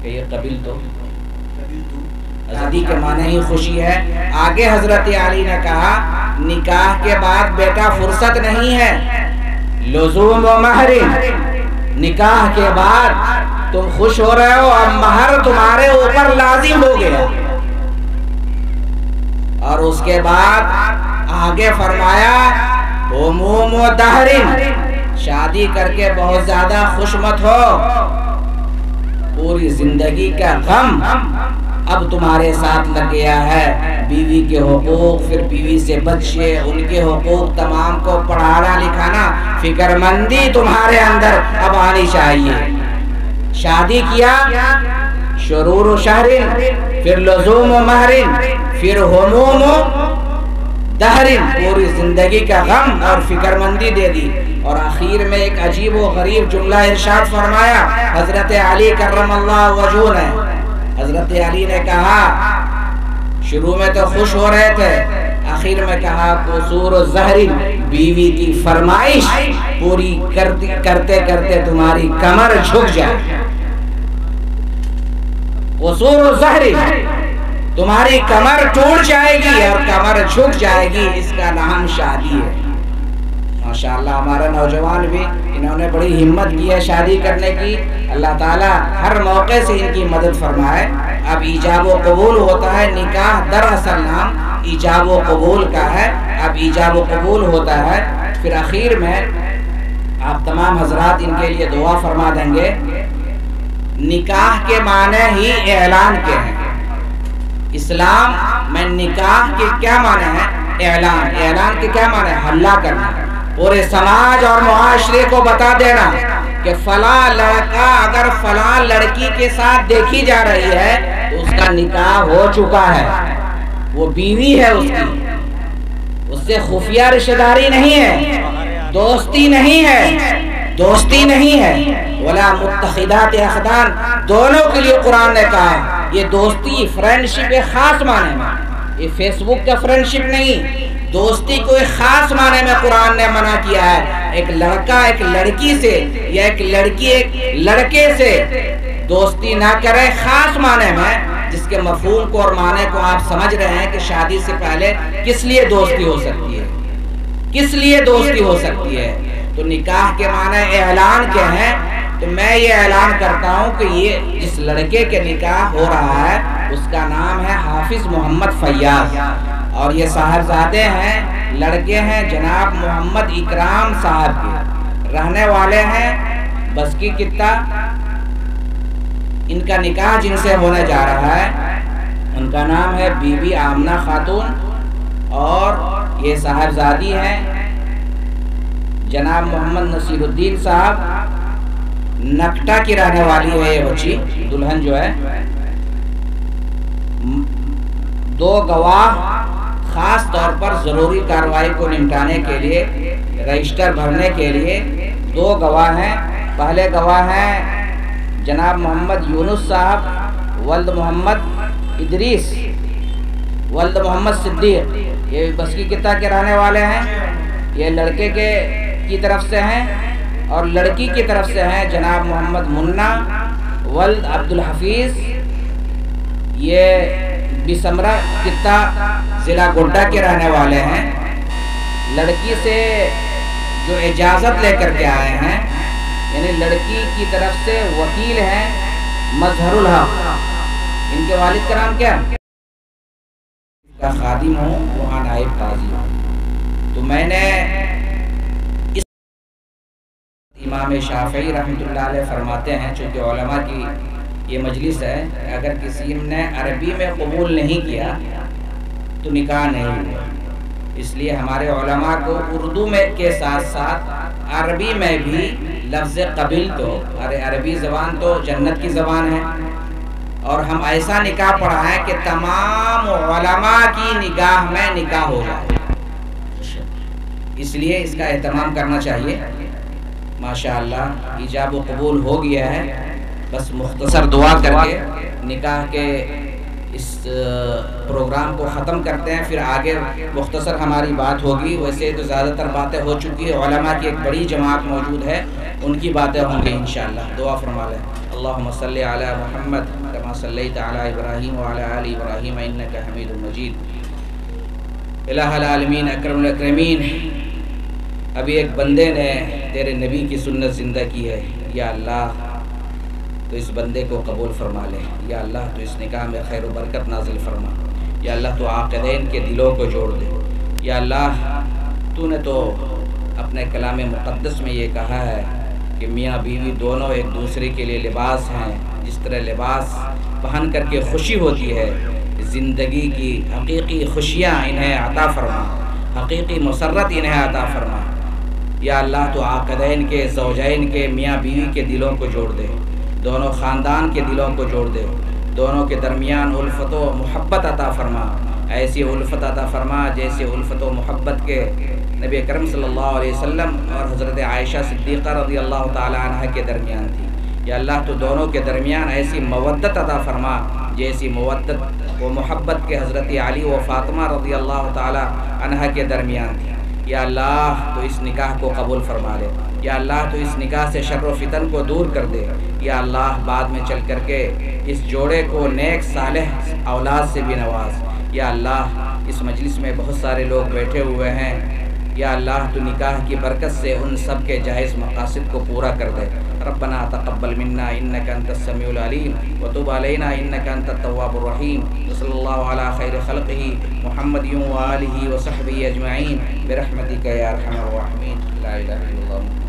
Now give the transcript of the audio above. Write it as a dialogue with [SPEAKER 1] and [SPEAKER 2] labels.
[SPEAKER 1] کہ یہ قبل تو ازدی کے معنی ہی خوشی ہے۔ آگے حضرت علی نے کہا نکاح کے بعد بیٹا فرصت نہیں ہے، لزوم و مہر، نکاح کے بعد تم خوش ہو رہے ہو، اب مہر تمہارے اوپر لازم ہو گیا۔ اور اس کے بعد آگے فرمایا ہموم و دہر، شادی کر کے بہت زیادہ خوش مت ہو، پوری زندگی کا غم اب تمہارے ساتھ لگ گیا ہے، بیوی کے حقوق، پھر بیوی سے بچے، ان کے حقوق تمام کو پڑھانا لکھانا، فکر مندی تمہارے اندر اب آنی چاہیے۔ شادی کیا، شرور و شہر، پھر لزوم و مہر، پھر ہموم و دہر، پوری زندگی کا غم اور فکر مندی دے دی۔ اور آخر میں ایک عجیب و غریب جملہ ارشاد فرمایا حضرت علی کرم اللہ وجہہ نے۔ حضرت علی نے کہا شروع میں تو خوش ہو رہے تھے، آخر میں کہا قصور و زہر، بیوی کی فرمائش پوری کرتے کرتے تمہاری کمر جھک جائے، قصور و زہر، تمہاری کمر ٹوٹ جائے گی اور کمر جھک جائے گی، اس کا نام شادی ہے۔ ماشاءاللہ ہمارا نوجوان بھی انہوں نے بڑی ہمت کی ہے شادی کرنے کی، اللہ تعالیٰ ہر موقع سے ان کی مدد فرمائے۔ اب ایجاب و قبول ہوتا ہے، نکاح دراصل نام ایجاب و قبول کا ہے، اب ایجاب و قبول ہوتا ہے۔ پھر آخر میں آپ تمام حضرات ان کے لیے دعا فرما دیں گے۔ نکاح کے معنی ہی اعلان کے ہیں، اسلام میں نکاح کے کیا معنی ہے؟ اعلان۔ اعلان کے کیا معنی ہے؟ حلہ کرنا، پورے سماج اور معاشرے کو بتا دینا کہ فلاں لڑکا اگر فلاں لڑکی کے ساتھ دیکھی جا رہی ہے تو اس کا نکاح ہو چکا ہے، وہ بیوی ہے اس کی، اس سے خفیہ رشتہ داری نہیں ہے، دوستی نہیں ہے، دوستی نہیں ہے، ولا متخذات اخدان، دونوں کے لیے قرآن نے کہا یہ دوستی فرینڈشپ ایک خاص معنی میں، یہ فیس بک کا فرینڈشپ نہیں، دوستی کو ایک خاص معنی میں قرآن نے منع کیا ہے۔ ایک لڑکا ایک لڑکی سے یا ایک لڑکی ایک لڑکے سے دوستی نہ کرے، خاص معنی میں، جس کے مفہوم کو اور معنی کو آپ سمجھ رہے ہیں کہ شادی سے پہلے کس لیے دوستی ہو سکتی ہے، کس لیے دوستی ہو سکتی ہے۔ تو نکاح کے معنی اعلان کے ہیں، تو میں یہ اعلان کرتا ہوں کہ یہ جس لڑکے کے نکاح ہو رہا ہے اس کا نام ہے حافظ محمد فیاض، اور یہ صاحبزادے ہیں، لڑکے ہیں جناب محمد اکرام صاحب کے، رہنے والے ہیں بسکی کتا۔ ان کا نکاح جن سے ہونے جا رہا ہے ان کا نام ہے بی بی آمنہ خاتون، اور یہ صاحبزادی ہیں جناب محمد نصیر الدین صاحب، نکٹا کی رہنے والی ہے یہ بچی، دلہن جو ہے۔ دو گواہ خاص طور پر ضروری کارروائی کو نمٹانے کے لیے، رجسٹر بھرنے کے لیے دو گواہ ہیں۔ پہلے گواہ ہیں جناب محمد یونس صاحب ولد محمد ادریس ولد محمد صدیق، یہ بسکی کتا کے رہنے والے ہیں، یہ لڑکے کی طرف سے ہیں، اور لڑکی کی طرف سے ہیں جناب محمد منا ولد عبدالحفیظ، یہ بسمرہ کتا ضلع گوڈا کے رہنے والے ہیں۔ لڑکی سے جو اجازت لے کر کے آئے ہیں، یعنی لڑکی کی طرف سے وکیل ہیں مظہر الحق، ان کے والد کا نام کیا ہے؟ کا خادم ہوں، وہاں نائب قاضی ہوں۔ تو میں نے اس امام شافعی رحمۃ اللہ علیہ فرماتے ہیں، چونکہ علماء کی یہ مجلس ہے، اگر کسی نے عربی میں قبول نہیں کیا تو نکاح نہیں ہوا، اس لیے ہمارے علماء کو اردو میں کے ساتھ ساتھ عربی میں بھی لفظ قبل، تو عربی زبان تو جنت کی زبان ہے، اور ہم ایسا نکاح پڑھائیں کہ تمام علماء کی نگاہ میں نکاح ہو جائے، اس لیے اس کا اہتمام کرنا چاہیے۔ ماشاءاللہ ایجاب و قبول ہو گیا ہے، بس مختصر دعا کر کے نکاح کے اس پروگرام کو ختم کرتے ہیں، پھر آگے مختصر ہماری بات ہوگی۔ ویسے تو زیادہ تر باتیں ہو چکی ہے، علماء کی ایک بڑی جماعت موجود ہے، ان کی باتیں ہوں گی انشاءاللہ۔ دعا فرما لیں۔ اللهم صل علی محمد کما صلیت علی ابراہیم وعلی آل ابراہیم انک حمید مجید۔ الہ العالمین اکرم الاکرمین، ابھی ایک بندے نے تیرے نبی کی سنت زندہ کی ہے، یا اللہ تو اس بندے کو قبول فرما لے، یا اللہ تو اس نکاح میں خیر و برکت نازل فرما، یا اللہ تو عاقدین کے دلوں کو جوڑ دے، یا اللہ تو نے تو اپنے کلام مقدس میں یہ کہا ہے کہ میاں بیوی دونوں ایک دوسرے کے لیے لباس ہیں، جس طرح لباس پہن کر کے خوشی ہوتی ہے، زندگی کی حقیقی خوشیاں انہیں عطا فرما، حقیقی مسرت انہیں عطا فرما۔ یا اللہ تو عاقدین کے، زوجین کے، میاں بیوی کے دلوں کو جوڑ دے، دونوں خاندان کے دلوں کو جوڑ دے، دونوں کے درمیان الفت و محبت عطا فرما، ایسی الفت عطا فرما جیسے الفت و محبت کے نبی کرم صلی اللہ علیہ وسلم اور حضرت عائشہ صدیقہ رضی اللہ تعالی عنہ کے درمیان تھی۔ یا اللہ تو دونوں کے درمیان ایسی مودت عطا فرما جیسی مودت و محبت کے حضرت علی و فاطمہ رضی اللہ تعالی عنہ کے درمیان تھی۔ یا اللہ تو اس نکاح کو قبول فرما لے، یا اللہ تو اس نکاح سے شر و فتن کو دور کر دے، یا اللہ بعد میں چل کر کے اس جوڑے کو نیک صالح اولاد سے بھی نواز۔ یا اللہ اس مجلس میں بہت سارے لوگ بیٹھے ہوئے ہیں، یا اللہ تو نکاح کی برکت سے ان سب کے جائز مقاصد کو پورا کر دے۔ ربنا تقبل منا انک انت السمیع العلیم وتب علینا انک انت التواب الرحیم، وصلی اللہ علی خیر خلقہ محمد وآلہ وصحبہ اجمعین برحمتک یا ارحم الراحمین، لا الہ الا اللہ۔